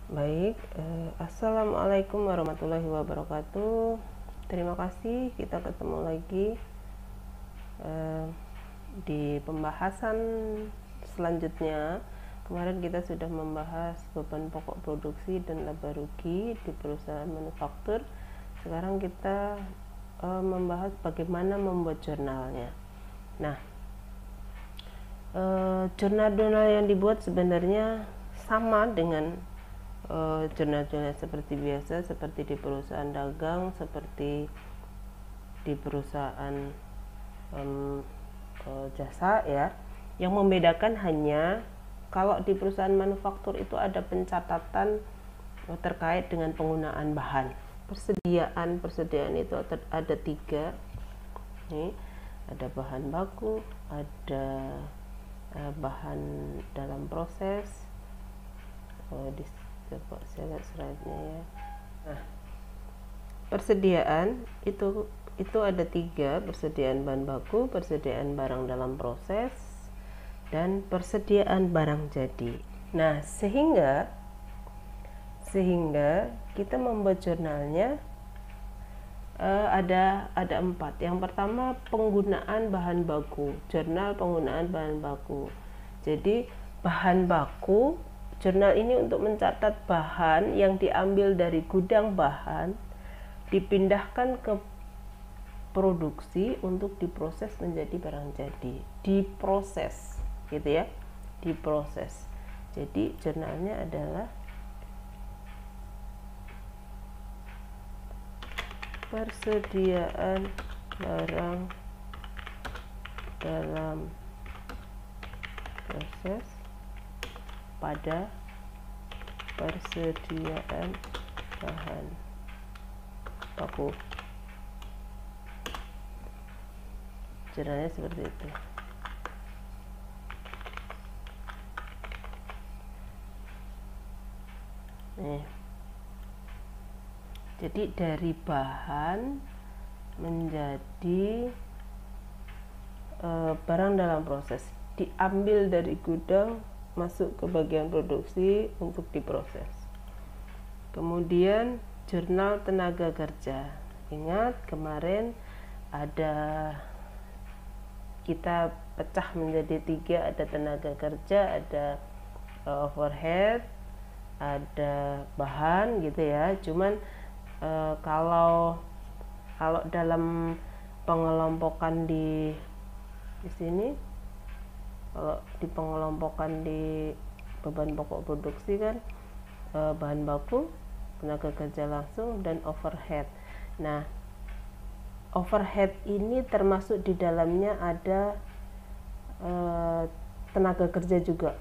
Baik, assalamualaikum warahmatullahi wabarakatuh. Terima kasih, kita ketemu lagi di pembahasan selanjutnya. Kemarin kita sudah membahas beban pokok produksi dan laba rugi di perusahaan manufaktur. Sekarang kita membahas bagaimana membuat jurnalnya. Nah, jurnal-jurnal yang dibuat sebenarnya sama dengan jurnal-jurnal seperti biasa, seperti di perusahaan dagang, seperti di perusahaan jasa ya. Yang membedakan hanya kalau di perusahaan manufaktur itu ada pencatatan terkait dengan penggunaan bahan. Persediaan itu ada 3. Nih, ada bahan baku, ada bahan dalam proses. Coba saya lihat slide-nya ya. Nah, persediaan itu ada 3, persediaan bahan baku, persediaan barang dalam proses, dan persediaan barang jadi. Nah, sehingga kita membuat jurnalnya ada 4. Yang pertama, penggunaan bahan baku, jurnal penggunaan bahan baku. Jadi bahan baku, jurnal ini untuk mencatat bahan yang diambil dari gudang bahan, dipindahkan ke produksi untuk diproses menjadi barang jadi. Diproses, gitu ya, diproses. Jadi jurnalnya adalah persediaan barang dalam proses pada persediaan bahan baku. Jurnalnya seperti itu. Nih. Jadi dari bahan menjadi barang dalam proses, diambil dari gudang masuk ke bagian produksi untuk diproses. Kemudian jurnal tenaga kerja. Ingat kemarin ada, kita pecah menjadi 3, ada tenaga kerja, ada overhead, ada bahan gitu ya. Cuman kalau dalam pengelompokan di sini, kalau di pengelompokan di beban pokok produksi kan bahan baku, tenaga kerja langsung, dan overhead. Nah, overhead ini termasuk di dalamnya ada tenaga kerja juga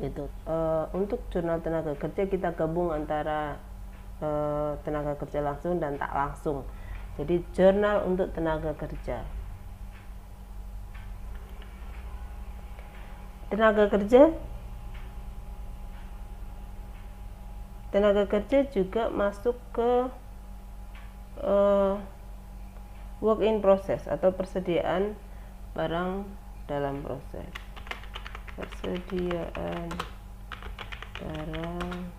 gitu. Untuk jurnal tenaga kerja kita gabung antara tenaga kerja langsung dan tak langsung. Jadi jurnal untuk tenaga kerja. Tenaga kerja juga masuk ke work in process atau persediaan barang dalam proses. Persediaan barang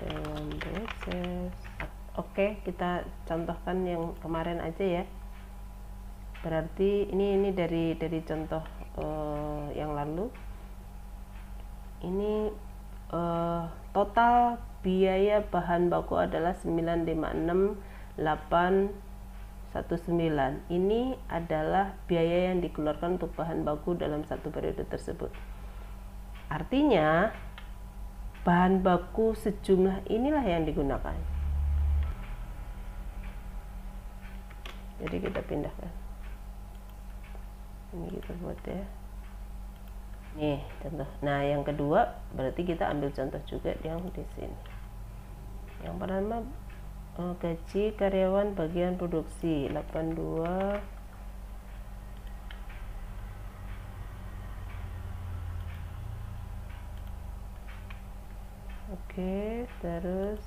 dalam proses. Oke, kita contohkan yang kemarin aja ya. Berarti ini dari contoh yang lalu. Ini total biaya bahan baku adalah 956.819. Ini adalah biaya yang dikeluarkan untuk bahan baku dalam satu periode tersebut. Artinya bahan baku sejumlah inilah yang digunakan. Jadi kita pindahkan. Ini kita buat ya. Nih contoh. Nah yang kedua berarti kita ambil contoh juga yang di sini. Yang pertama gaji karyawan bagian produksi 82. Oke, terus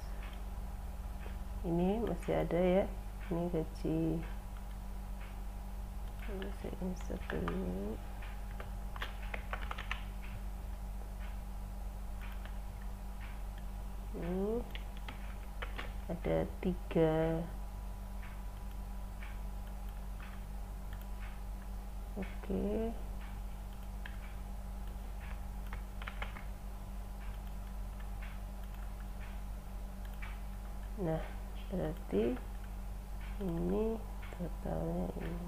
ini masih ada ya. Ini gaji. Saya insert dulu. ada 3. Oke. Nah, berarti ini totalnya ini.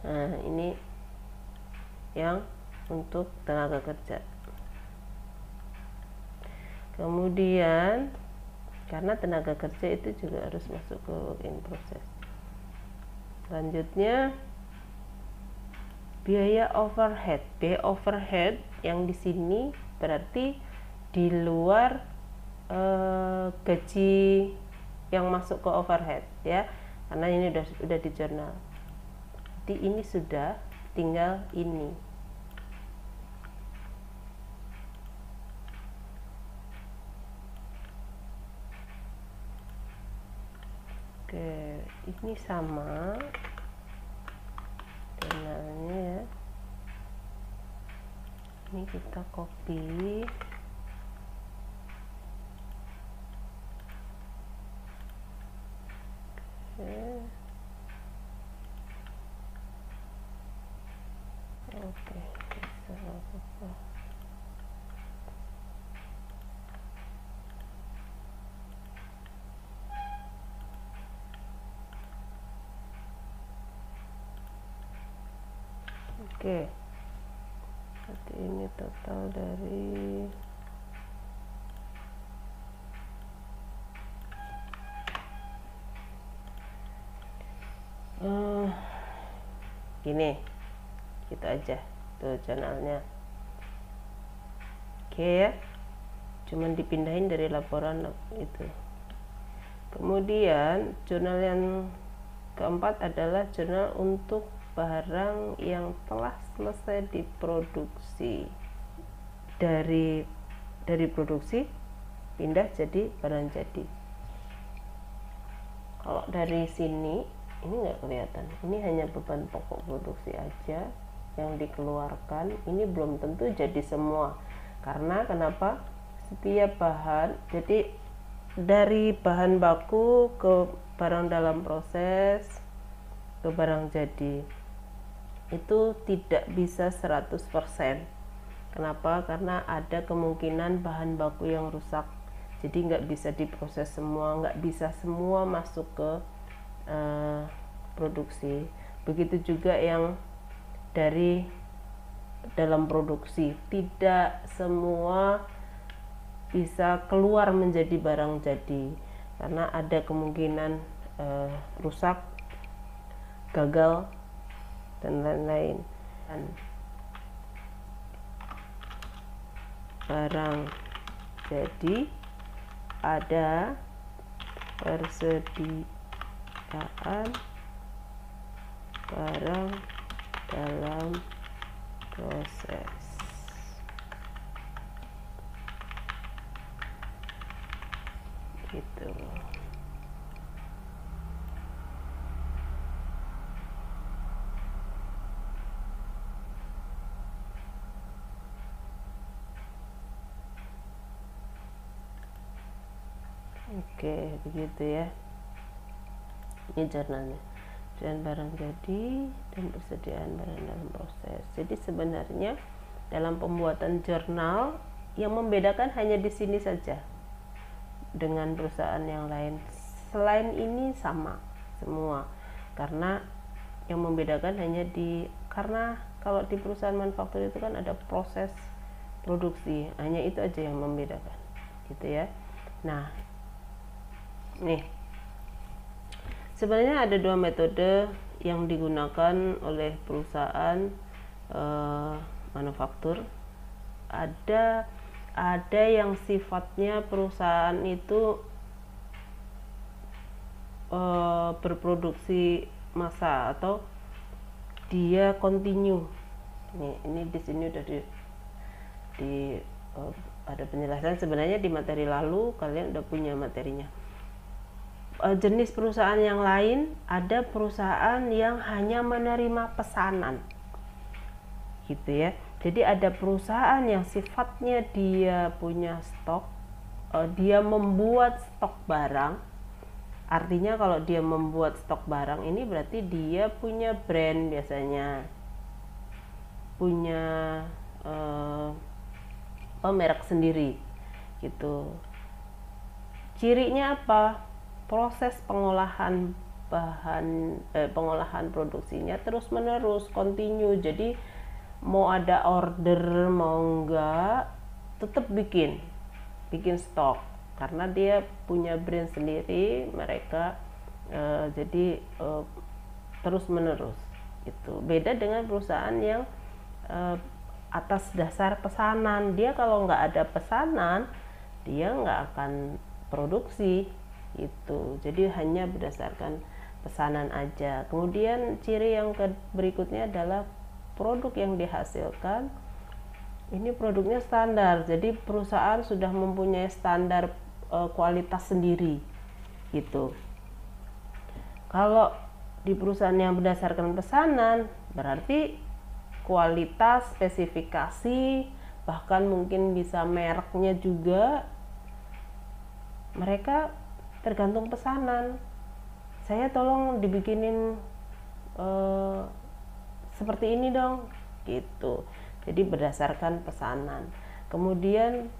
Nah, ini yang untuk tenaga kerja. Kemudian karena tenaga kerja itu juga harus masuk ke work in process. Selanjutnya biaya overhead. Biaya overhead yang di sini berarti di luar gaji yang masuk ke overhead ya, karena ini udah di jurnal. Jadi ini sudah, tinggal ini. Oke, ini sama jurnalnya ya. Ini kita copy. Oke, bisa apa-apa. Oke, berarti ini total dari gini, gitu aja tuh jurnalnya. Oke ya, cuman dipindahin dari laporan itu. Kemudian jurnal yang keempat adalah jurnal untuk barang yang telah selesai diproduksi. Dari produksi pindah jadi barang jadi. Kalau dari sini ini nggak kelihatan, ini hanya beban pokok produksi aja yang dikeluarkan. Ini belum tentu jadi semua, karena kenapa? Setiap bahan, jadi dari bahan baku ke barang dalam proses ke barang jadi itu tidak bisa 100%. Kenapa? Karena ada kemungkinan bahan baku yang rusak, jadi nggak bisa diproses semua, nggak bisa semua masuk ke produksi. Begitu juga yang dari dalam produksi, tidak semua bisa keluar menjadi barang jadi, karena ada kemungkinan rusak, gagal, dan lain-lain. Dan barang jadi ada persediaan barang dalam proses. Gitu. Oke, begitu ya. Ini jurnalnya. Dan barang jadi dan persediaan barang dalam proses. Jadi sebenarnya dalam pembuatan jurnal yang membedakan hanya di sini saja dengan perusahaan yang lain. Selain ini sama semua, karena yang membedakan hanya karena kalau di perusahaan manufaktur itu kan ada proses produksi, hanya itu aja yang membedakan, gitu ya. Nah, nih sebenarnya ada 2 metode yang digunakan oleh perusahaan manufaktur. Ada yang sifatnya perusahaan itu berproduksi massa atau dia continue. Ini di sini udah ada penjelasan, sebenarnya di materi lalu kalian udah punya materinya. Jenis perusahaan yang lain, ada perusahaan yang hanya menerima pesanan, gitu ya. Jadi ada perusahaan yang sifatnya dia punya stok, dia membuat stok barang. Artinya kalau dia membuat stok barang ini berarti dia punya brand, biasanya punya merek sendiri gitu. Cirinya apa? Proses pengolahan pengolahan produksinya terus menerus, continue. Jadi mau ada order mau enggak tetap bikin stok, karena dia punya brand sendiri mereka. Jadi terus menerus itu beda dengan perusahaan yang atas dasar pesanan. Dia kalau nggak ada pesanan dia nggak akan produksi itu, jadi hanya berdasarkan pesanan aja. Kemudian ciri yang berikutnya adalah produk yang dihasilkan ini produknya standar. Jadi perusahaan sudah mempunyai standar kualitas sendiri gitu. Kalau di perusahaan yang berdasarkan pesanan berarti kualitas, spesifikasi, bahkan mungkin bisa mereknya juga mereka tergantung pesanan. Saya tolong dibikinin seperti ini dong gitu. Jadi berdasarkan pesanan. Kemudian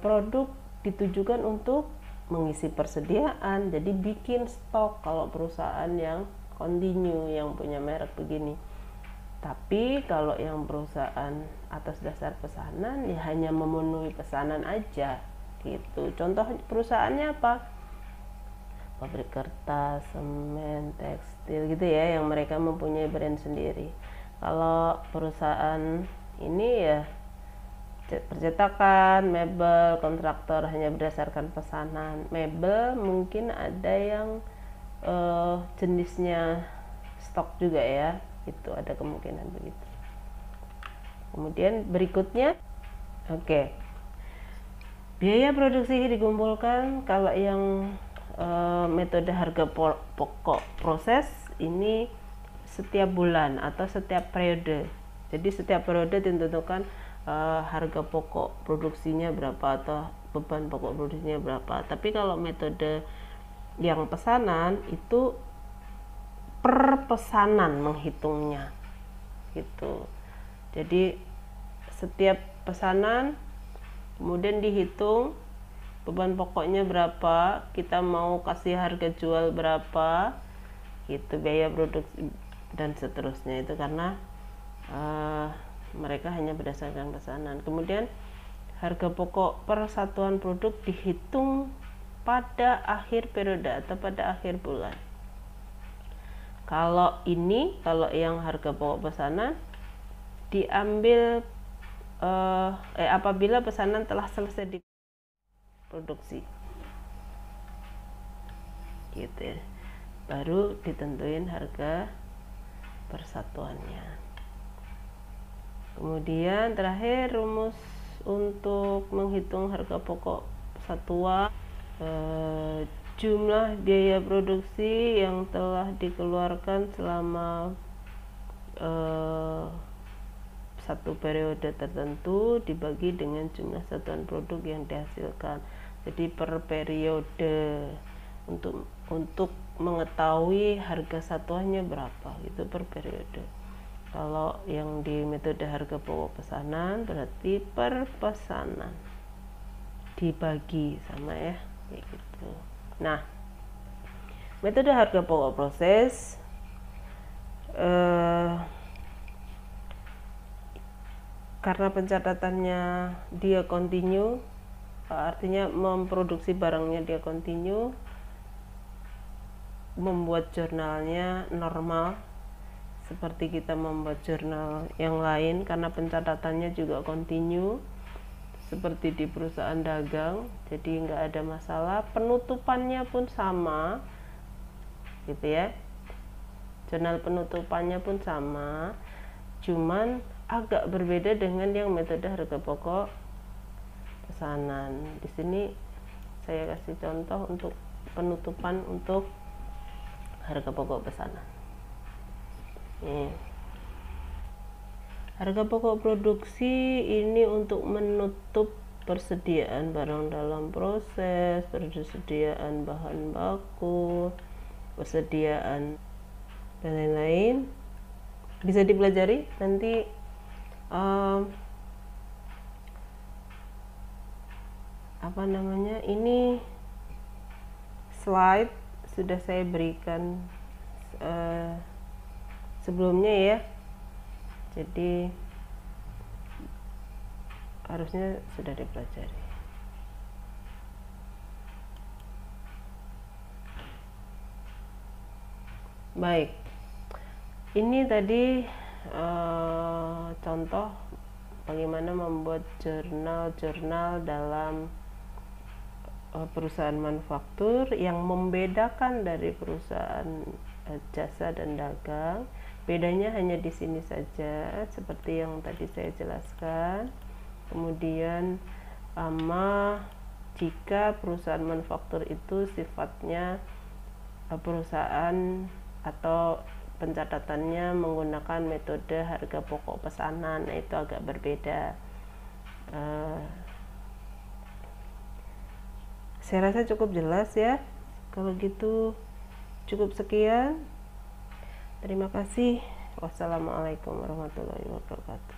produk ditujukan untuk mengisi persediaan, jadi bikin stok kalau perusahaan yang continue yang punya merek begini. Tapi kalau yang perusahaan atas dasar pesanan ya hanya memenuhi pesanan aja gitu. Contoh perusahaannya apa? Pabrik kertas, semen, tekstil gitu ya, yang mereka mempunyai brand sendiri. Kalau perusahaan ini ya percetakan, mebel, kontraktor hanya berdasarkan pesanan. Mebel mungkin ada yang jenisnya stok juga ya, itu ada kemungkinan begitu. Kemudian berikutnya, oke. Biaya produksi dikumpulkan kalau yang metode harga pokok proses ini setiap bulan atau setiap periode. Jadi setiap periode ditentukan harga pokok produksinya berapa atau beban pokok produksinya berapa. Tapi kalau metode yang pesanan itu per pesanan menghitungnya gitu. Jadi setiap pesanan kemudian dihitung beban pokoknya berapa, kita mau kasih harga jual berapa gitu, biaya produksi dan seterusnya. Itu karena mereka hanya berdasarkan pesanan. Kemudian harga pokok per satuan produk dihitung pada akhir periode atau pada akhir bulan. Kalau yang harga pokok pesanan diambil apabila pesanan telah selesai diproduksi gitu ya, baru ditentuin harga persatuannya. Kemudian terakhir rumus untuk menghitung harga pokok satuan, jumlah biaya produksi yang telah dikeluarkan selama satu periode tertentu dibagi dengan jumlah satuan produk yang dihasilkan. Jadi per periode untuk mengetahui harga satuannya berapa gitu per periode. Kalau yang di metode harga pokok pesanan berarti per pesanan dibagi sama ya kayak gitu. Nah, metode harga pokok proses karena pencatatannya dia continue, artinya memproduksi barangnya dia continue, membuat jurnalnya normal seperti kita membuat jurnal yang lain, karena pencatatannya juga continue seperti di perusahaan dagang, jadi nggak ada masalah. Penutupannya pun sama gitu ya, jurnal penutupannya pun sama, cuman agak berbeda dengan yang metode harga pokok pesanan. Di sini saya kasih contoh untuk penutupan untuk harga pokok pesanan. Harga pokok produksi ini untuk menutup persediaan barang dalam proses, persediaan bahan baku, persediaan dan lain-lain. Bisa dipelajari nanti. Ini slide sudah saya berikan sebelumnya ya, jadi harusnya sudah dipelajari. Baik, ini tadi contoh bagaimana membuat jurnal dalam perusahaan manufaktur yang membedakan dari perusahaan jasa dan dagang. Bedanya hanya di sini saja, seperti yang tadi saya jelaskan. Kemudian jika perusahaan manufaktur itu sifatnya perusahaan atau pencatatannya menggunakan metode harga pokok pesanan, itu agak berbeda. Saya rasa cukup jelas ya. Kalau gitu cukup sekian. Terima kasih. Wassalamualaikum warahmatullahi wabarakatuh.